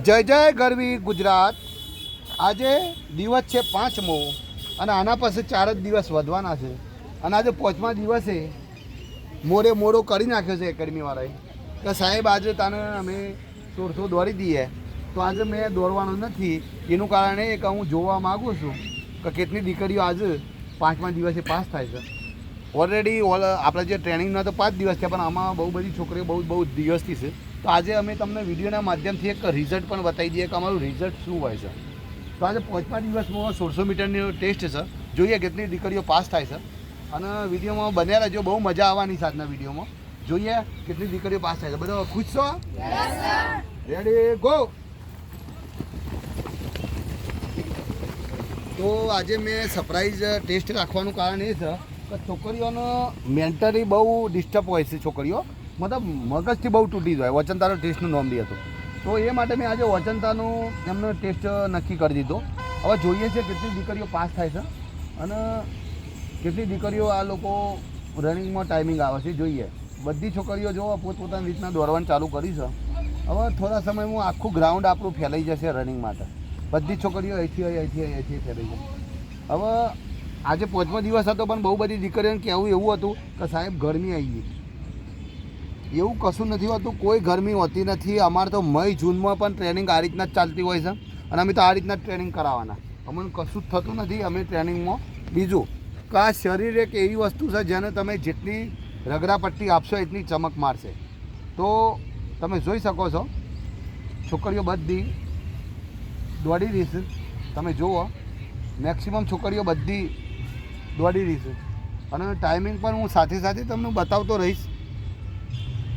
જય જય ગરવી ગુજરાત। આજે દિવસ છે 5મો અને આના પાસે 4 જ દિવસ વધવાના છે અને આજે 5મા દિવસે મોડો કરી નાખ્યો છે એકેડમીવાળાએ કે સાહેબ આજે તને અમે 1600 દોડી દઈએ, તો આજે મેં દોડવાનું નથી। એનું કારણ એ કે હું જોવા માગું છું કે કેટલી દીકરીઓ આજે 5મા દિવસે પાસ થાય છે। ઓલરેડી આપણે જે ટ્રેનિંગના તો 5 દિવસ છે, પણ આમાં બહુ બધી છોકરીઓ બહુ દિવસથી છે। તો આજે અમે તમને વિડીયોના માધ્યમથી એક રિઝલ્ટ પણ બતાવી દઈએ કે અમારું રિઝલ્ટ શું હોય છે। તો આજે 5મા દિવસમાં 1600 મીટરની ટેસ્ટ છે, જોઈએ કેટલી દીકરીઓ પાસ થાય છે અને વિડીયોમાં બન્યા રહેજો, બહુ મજા આવવાની સાથના વિડીયોમાં। જોઈએ કેટલી દીકરીઓ પાસ થાય છે। બધો ખુશ છો? Ready go. તો આજે મેં સરપ્રાઈઝ ટેસ્ટ રાખવાનું કારણ એ છે કે છોકરીઓનો મેન્ટલી બહુ ડિસ્ટર્બ હોય છે, છોકરીઓ મતલબ મગજથી બહુ તૂટી જાય। વચનતાનો ટેસ્ટનું નામ બી હતું, તો એ માટે મેં આજે વચનતાનું એમનો ટેસ્ટ નક્કી કરી દીધો। હવે જોઈએ છે કેટલી દીકરીઓ પાસ થાય છે અને કેટલી દીકરીઓ આ લોકો રનિંગમાં ટાઈમિંગ આવે છે। જોઈએ બધી છોકરીઓ જો પોતપોતાની રીતના દોડવાનું ચાલુ કરી છે। હવે થોડા સમયમાં આખું ગ્રાઉન્ડ આપણું ફેલાઈ જશે રનિંગ માટે। બધી છોકરીઓ અહીંથી ફેલાઈ જશે। હવે આજે 5મો દિવસ હતો, પણ બહુ બધી દીકરીઓને કહેવું એવું હતું કે સાહેબ ગરમી આવી ગઈ। એવું કશું નથી હોતું, કોઈ ગરમી હોતી નથી। અમારે તો મે જૂનમાં પણ ટ્રેનિંગ આ રીતના જ ચાલતી હોય છે અને અમે તો આ રીતના જ ટ્રેનિંગ કરાવવાના। અમને કશું જ થતું નથી અમે ટ્રેનિંગમાં। બીજું કે આ શરીર એક એવી વસ્તુ છે જેને તમે જેટલી રગડાપટ્ટી આપશો એટલી ચમક મારશે। તો તમે જોઈ શકો છો છોકરીઓ બધી દોડી રહી છે, તમે જુઓ મેક્સિમમ છોકરીઓ બધી દોડી રહી છે અને ટાઈમિંગ પણ હું સાથે સાથે તમને બતાવતો રહીશ।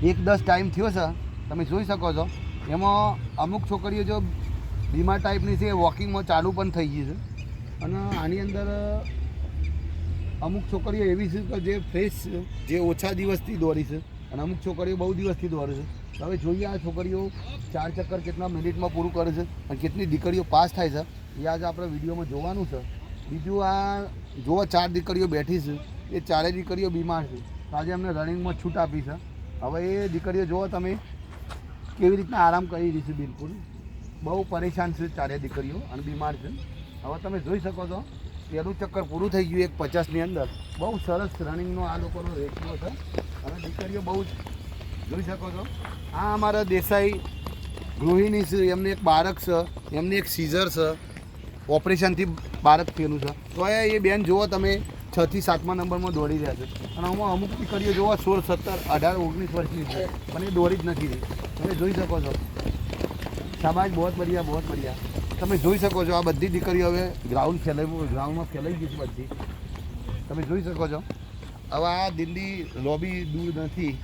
1:10 ટાઈમ થયો છે, તમે જોઈ શકો છો। એમાં અમુક છોકરીઓ જો બીમાર ટાઈપની છે, વોકિંગમાં ચાલુ પણ થઈ ગઈ છે અને આની અંદર અમુક છોકરીઓ એવી છે કે જે ફ્રેશ છે, જે ઓછા દિવસથી દોડી છે અને અમુક છોકરીઓ બહુ દિવસથી દોડે છે। તો હવે જોઈએ આ છોકરીઓ 4 ચક્કર કેટલા મિનિટમાં પૂરું કરે છે અને કેટલી દીકરીઓ પાસ થાય છે એ આજે આપણે વિડીયોમાં જોવાનું છે। બીજું આ જુઓ 4 દીકરીઓ બેઠી છે, એ 4 દીકરીઓ બીમાર છે, તો આજે અમને રનિંગમાં છૂટ આપી છે। હવે એ દીકરીઓ જુઓ તમે કેવી રીતના આરામ કરી રહી છે, બિલકુલ બહુ પરેશાન છે 4 દીકરીઓ અને બીમાર છે। હવે તમે જોઈ શકો છો પહેલું ચક્કર પૂરું થઈ ગયું 1:50ની અંદર। બહુ સરસ રનિંગનો આ લોકોનો રેશિયો છે અને દીકરીઓ બહુ જ જોઈ શકો છો। આ અમારા દેસાઈ ગૃહિણી છે, એમને એક બાળક છે, એમને એક સીઝર છે, ઓપરેશનથી બાળક થયેલું છે, તો એ બેન જુઓ તમે 6 થી 7મા નંબરમાં દોડી રહ્યા છે અને આમાં અમુક દીકરીઓ જુઓ 16, 17, 18, 19 વર્ષની છે, પણ એ દોડી જ નથી રહી। તમે જોઈ શકો છો। શાબાશ, બહુ બઢિયા। તમે જોઈ શકો છો આ બધી દીકરીઓ હવે ગ્રાઉન્ડમાં ફેલાઈ ગઈ છે બધી, તમે જોઈ શકો છો। હવે આ દિલ્હી લોબી દૂર નથી,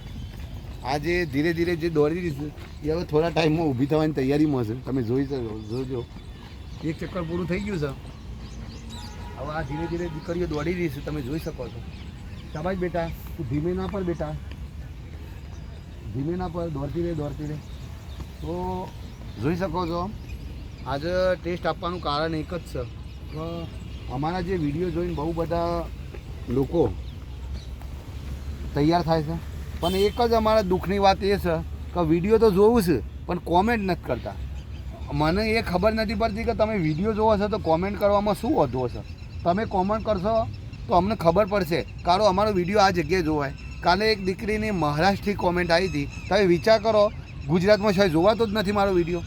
આજે ધીરે ધીરે જે દોડી રહી છે એ હવે થોડા ટાઈમમાં ઊભી થવાની તૈયારીમાં છે। તમે જોજો 1 ચક્કર પૂરું થઈ ગયું છે। હવે આ ધીરે ધીરે દીકરીઓ દોડી રહી છે, તમે જોઈ શકો છો। શાબાશ બેટા, તું ધીમે ના પર બેટા, ધીમે ના પર, દોડતી રહે। તો જોઈ શકો છો આજે ટેસ્ટ આપવાનું કારણ એક જ છે કે અમારા જે વિડીયો જોઈને બહુ બધા લોકો તૈયાર થાય છે, પણ એક જ અમારા દુઃખની વાત એ છે કે વિડીયો તો જોવું છે પણ કોમેન્ટ નથી કરતા। મને એ ખબર નથી પડતી કે તમે વિડીયો જોવો છો તો કોમેન્ટ કરવામાં શું વાંધો છે। તમે કોમેન્ટ કરશો તો અમને ખબર પડશે, કારણ અમારો વિડીયો આ જગ્યાએ જોવાય। કાલે એક દીકરીની મહારાષ્ટ્રથી કોમેન્ટ આવી હતી, તમે વિચાર કરો ગુજરાતમાં સાહેબ જોવાતો જ નથી મારો વિડીયો।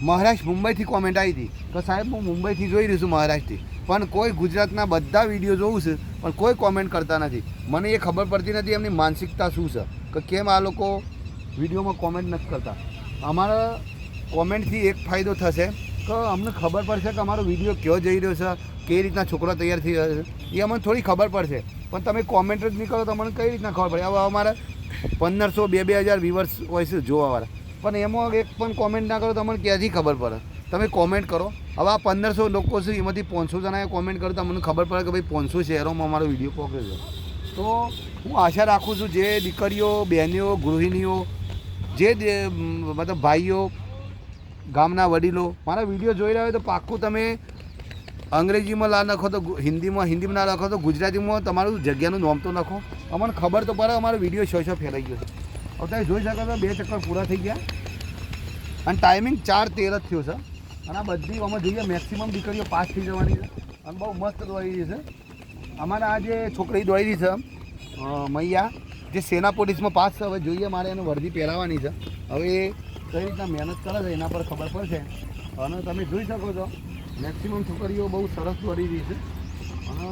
મહારાષ્ટ્ર મુંબઈથી કોમેન્ટ આવી હતી કે સાહેબ હું મુંબઈથી જોઈ રહી છું મહારાષ્ટ્રથી, પણ કોઈ ગુજરાતના બધા વિડીયો જોઉં છે પણ કોઈ કોમેન્ટ કરતા નથી। મને એ ખબર પડતી નથી એમની માનસિકતા શું છે કે કેમ આ લોકો વિડીયોમાં કોમેન્ટ નથી કરતા। અમારા કોમેન્ટથી એક ફાયદો થશે કે અમને ખબર પડશે કે અમારો વિડીયો ક્યાં જઈ રહ્યો છે, કઈ રીતના છોકરા તૈયાર થઈ રહ્યા છે, એ અમને થોડી ખબર પડશે। પણ તમે કોમેન્ટ જ નહીં કરો તો અમને કઈ રીતના ખબર પડે। હવે અમારે 1500, 2000 વ્યુઅર્સ હોય છે જોવાવાળા, પણ એમાં એક પણ કોમેન્ટ ના કરો તો અમને ક્યાંથી ખબર પડે। તમે કોમેન્ટ કરો। હવે આ 1500 લોકો છે, એમાંથી 500 જણાએ કોમેન્ટ કર્યું તો અમને ખબર પડે કે ભાઈ 500 શહેરોમાં અમારો વિડીયો પહોંચે છે। તો હું આશા રાખું છું જે દીકરીઓ, બહેનીઓ, ગૃહિણીઓ, જે મતલબ ભાઈઓ, ગામના વડીલો મારા વિડીયો જોઈ રહ્યા હોય તો પાક્કું તમે અંગ્રેજીમાં ના લખો તો હિન્દીમાં ના લખો તો ગુજરાતીમાં તમારું જગ્યાનું નામ તો લખો, અમને ખબર તો પડે અમારો વિડીયો શો ફેલાઈ ગયો છે। હવે તમે જોઈ શકો છો 2 ચક્કર પૂરા થઈ ગયા અને ટાઈમિંગ 4:13 જ થયો છે. અને આ બધી અમે જોઈએ મેક્સિમમ દીકરીઓ પાસ થઈ જવાની છે અને બહુ મસ્ત દોડી છે. અમારા આ જે છોકરી દોડી છે મૈયા, જે સેના પોલીસમાં પાસ છે. હવે જોઈએ મારે એને વર્દી પહેરાવવાની છે. હવે એ કઈ રીતના મહેનત કરે છે એના પર ખબર પડશે. અને તમે જોઈ શકો છો મેક્સિમમ છોકરીઓ બહુ સરસ દોડી રહી છે અને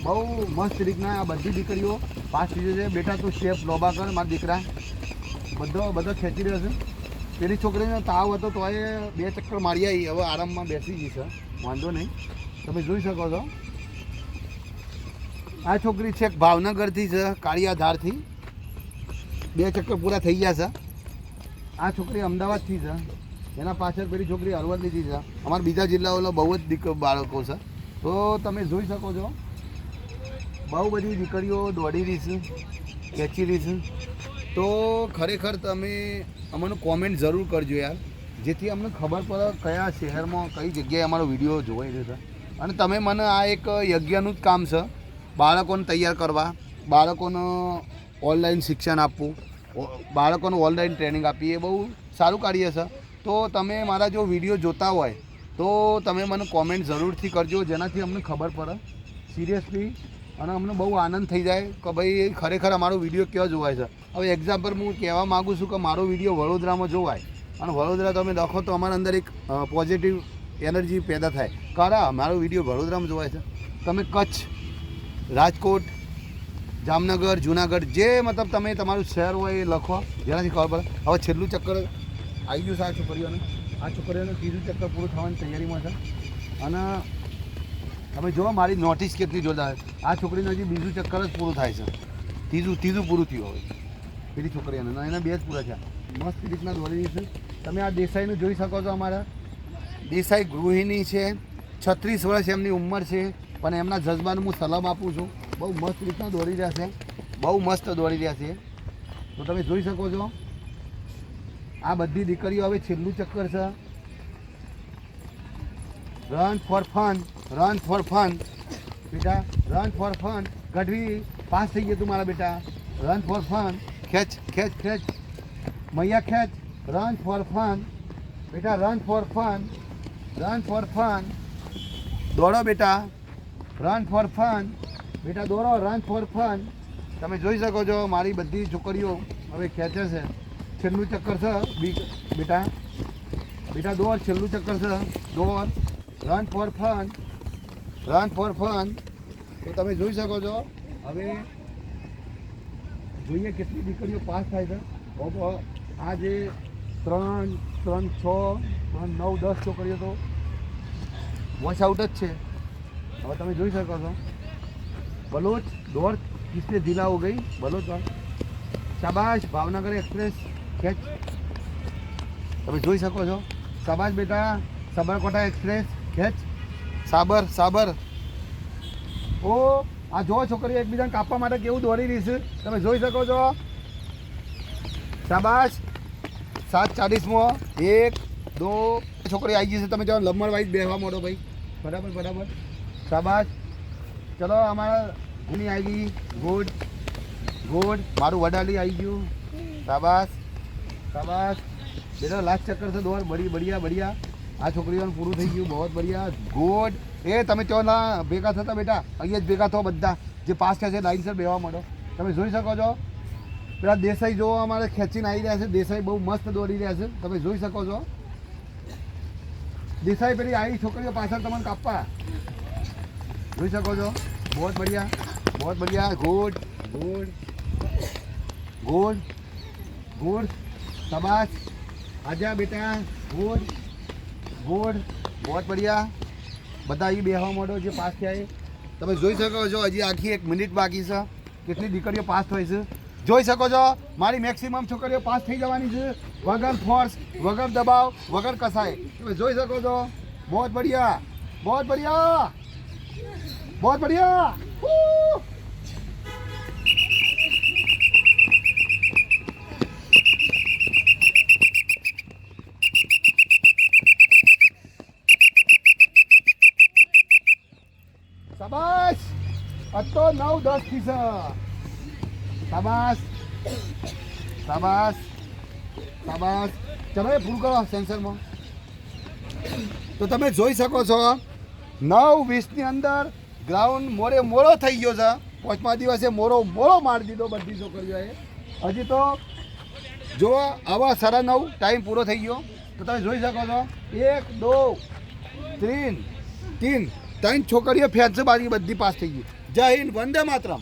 બહુ મસ્ત રીતના આ બધી દીકરીઓ પાસ થઈ છે. બેટા તું સ્ટેપ લોબા કર મારા દીકરા, બધો ખેંચી રહ્યો છે. પેલી છોકરીનો તાવ હતો તો એ 2 ચક્કર મારી આવી, હવે આરામમાં બેસી ગઈ છે, વાંધો નહીં. તમે જોઈ શકો છો આ છોકરી છે ભાવનગરથી છે, કાળિયાધારથી. 2 ચક્કર પૂરા થઈ ગયા છે. આ છોકરી અમદાવાદથી છે. એના પાછળ પેલી છોકરી અરવલ્લીથી છે. અમારા બીજા જિલ્લાઓનો બહુ જ બાળકો છે. તો તમે જોઈ શકો છો બહુ બધી દીકરીઓ દોડી રહી છે, ખેંચી રહી છે. તો ખરેખર તમે અમને કોમેન્ટ જરૂર કરજો યાર, જેથી અમને ખબર પડે કયા શહેરમાં કઈ જગ્યાએ અમારો વિડીયો જોવાઈ રહ્યો છે. અને તમે મને આ એક યજ્ઞનું જ કામ છે, બાળકોને તૈયાર કરવા, બાળકોને ઓનલાઈન શિક્ષણ આપવું, બાળકોને ઓનલાઈન ટ્રેનિંગ આપવી, એ બહુ સારું કાર્ય છે. તો તમે મારા જો વિડીયો જોતા હોય તો તમે મને કોમેન્ટ જરૂરથી કરજો, જેનાથી અમને ખબર પડે સિરિયસલી. અને અમને બહુ આનંદ થઈ જાય કે ભાઈ ખરેખર અમારો વિડીયો ક્યાં જોવાય છે. હવે એક્ઝામ્પલ હું કહેવા માગું છું કે મારો વિડીયો વડોદરામાં જોવાય અને વડોદરા તમે દેખો તો અમારા અંદર એક પોઝિટિવ એનર્જી પેદા થાય. કારણ મારો વિડીયો વડોદરામાં જોવાય છે. તમે કચ્છ, રાજકોટ, જામનગર, જુનાગઢ, જે મતલબ તમે તમારું શહેર હોય એ લખો, જેનાથી ખબર પડે. હવે છેલ્લું ચક્કર આવી ગયું છે આ છોકરીઓને. આ છોકરીઓને ત્રીજું ચક્કર પૂરું થવાની તૈયારીમાં છે. અને તમે જુઓ મારી નોટિસ કેટલી જોરદાર. આ છોકરીને હજી બીજું ચક્કર જ પૂરું થાય છે. ત્રીજું પૂરું થયું હવે પેલી છોકરીઓને, એના 2 જ પૂરા થયા. મસ્ત રીતના દોડી છે. તમે આ દેસાઈનું જોઈ શકો છો. અમારા દેસાઈ ગૃહિણી છે, 36 વર્ષ એમની ઉંમર છે, પણ એમના જજબાનું હું સલામ આપું છું. બહુ મસ્ત રીતના દોડી રહ્યા છે, બહુ મસ્ત દોડી રહ્યા છે. તો તમે જોઈ શકો છો આ બધી દીકરીઓ હવે છેલ્લું ચક્કર છે. Run for fun, run for fun બેટા, રન ફોર ફન. ગઢવી પાસ થઈ ગયું તું મારા બેટા. રન ફોર ફન, ખેંચ ખેંચ ખેંચ મૈયા ખેંચ. રન ફોર ફન બેટા, run for fun, run for fun. દોડો બેટા, રન ફોર ફન બેટા, દોડો, રન ફોર ફન. તમે જોઈ શકો છો મારી બધી છોકરીઓ હવે ખેંચે છે. છેલ્લું ચક્કર છે બેટા, બેટા દોડ, છેલ્લું ચક્કર છે, દોડ. Run for fun, run for fun. તો તમે જોઈ શકો છો હવે જોઈએ કેટલી દીકરીઓ પાસ થાય છે. આ જે 3, 6, 3, 9, 10 છોકરીઓ તો વોશ આઉટ જ છે. હવે તમે જોઈ શકો છો બલોચ દોડ કિસને દિલા હો ગઈ બલોચ. શાબાશ ભાવનગર એક્સપ્રેસ ખેંચ. તમે જોઈ શકો છો શાબાશ બેટા, સાબરકોટા એક્સપ્રેસ ખેંચ. સાબર. ઓ આ જો છોકરીઓ એકબીજાને કાપવા માટે કેવું દોડી રહી છે, તમે જોઈ શકો છો. શાબાશ. 7:40 1, 2 છોકરી આવી ગઈ છે. તમે જાઓ લંબણ વાઇઝ બેસવા માંડો ભાઈ. બરાબર. શાબાશ. ચલો અમારા એની આવી ગઈ. ગુડ. મારું વડાલી આવી ગયું. શાબાશ. બેટા લાસ્ટ ચક્કર છે, દોડ. બઢિયા. આ છોકરીઓને પૂરું થઈ ગયું. બહુ બઢિયા. ગુડ. એ તમે ચો ના ભેગા થતા બેટા, અહીંયા જ ભેગા થો બધા જે પાસ થયા છે. લાઈનસર બેસવા માંડો. તમે જોઈ શકો છો પેલા દેસાઈ જો અમારે ખેંચીને આવી રહ્યા છે. દેસાઈ બહુ મસ્ત દોડી રહ્યા છે. તમે જોઈ શકો છો દેસાઈ પેલી આવી છોકરીઓ પાછળ તમને કાપવા જોઈ શકો છો. બહુ બઢિયા. ગુડ. શાબાશ. આજા બેટા. ગુડ. બહુ બઢિયા. બધા અહીં બેસવા માંડો જે પાસ થયા એ. તમે જોઈ શકો છો હજી આખી 1 મિનિટ બાકી છે. કેટલી દીકરીઓ પાસ થઈ છે જોઈ શકો છો. મારી મેક્સિમમ છોકરીઓ પાસ થઈ જવાની છે વગર ફોર્સ, વગર દબાવ, વગર કસાય. તમે જોઈ શકો છો. બહુ બઢિયા. શાબાશ. આ તો 9, 10 થી છે. શાબાશ. ચલો એ ફૂલ કરો સેન્સરમાં. તો તમે જોઈ શકો છો 9:20ની અંદર ગ્રાઉન્ડ મોડો થઈ ગયો છે. 5મા દિવસે મોડો મારી દીધો બધી છોકરીઓએ. હજી તો જો આવા 9:30 ટાઈમ પૂરો થઈ ગયો. તો તમે જોઈ શકો છો 1 2 3 છોકરીઓ ફેન્સ બાજી બધી પાસ થઈ ગઈ. જય હિન્દ, વંદે માતરમ.